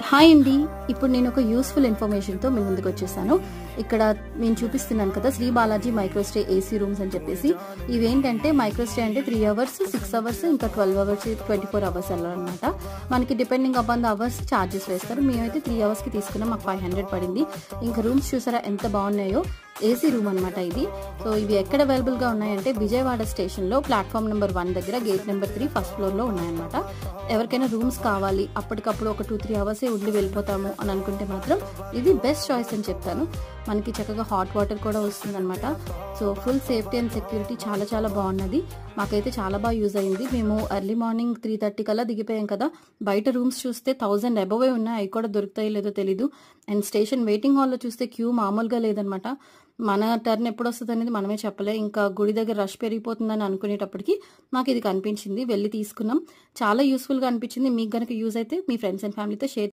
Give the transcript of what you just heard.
Hi అండి, ఇప్పుడు నేను ఒక యూస్ఫుల్ ఇన్ఫర్మేషన్తో మీ ముందుకు వచ్చేసాను. ఇక్కడ నేను చూపిస్తున్నాను కదా, శ్రీ బాలాజీ మైక్రోస్టే ఏసీ రూమ్స్ అని చెప్పేసి. ఇవేంటంటే మైక్రోస్టే అంటే 3 అవర్స్, 6 అవర్స్, ఇంకా 12 అవర్స్, 24 అవర్స్ అలా అనమాట. మనకి depending upon the hours charges వేస్తారు. మేమైతే 3 అవర్స్కి తీసుకున్నాం, మాకు 500 పడింది. ఇంకా రూమ్స్ చూసారా ఎంత బాగున్నాయో. ఏసీ రూమ్ అనమాట ఇది. సో ఇవి ఎక్కడ అవైలబుల్గా ఉన్నాయంటే విజయవాడ స్టేషన్లో ప్లాట్ఫామ్ నెంబర్ 1 దగ్గర, గేట్ నెంబర్ 3 ఫస్ట్ ఫ్లోర్లో ఉన్నాయన్నమాట. ఎవరికైనా రూమ్స్ కావాలి, అప్పటికప్పుడు ఒక 2-3 అవర్సే ఉండి వెళ్ళిపోతాము అని అనుకుంటే మాత్రం ఇది బెస్ట్ చాయిస్ అని చెప్తాను. మనకి చక్కగా హాట్ వాటర్ కూడా వస్తుందన్నమాట. So full safety and security చాలా చాలా బాగున్నది. మాకైతే చాలా బాగా యూజ్ అయింది. మేము ఎర్లీ మార్నింగ్ 3:30 కల్లా దిగిపోయాం కదా. బయట రూమ్స్ చూస్తే 1000 అబోవే ఉన్నాయి. అవి కూడా దొరుకుతాయో లేదో తెలీదు. అండ్ స్టేషన్ వెయిటింగ్ హాల్లో చూస్తే క్యూ మామూలుగా లేదనమాట. మన టర్న్ ఎప్పుడు వస్తుంది అనేది మనమే చెప్పలే. ఇంకా గుడి దగ్గర రష్ పెరిగిపోతుందని అనుకునేటప్పటికి మాకు ఇది కనిపించింది, వెళ్ళి తీసుకున్నాం. చాలా యూస్ఫుల్గా అనిపించింది. మీకు కనుక యూజ్ అయితే మీ ఫ్రెండ్స్ అండ్ ఫ్యామిలీతో షేర్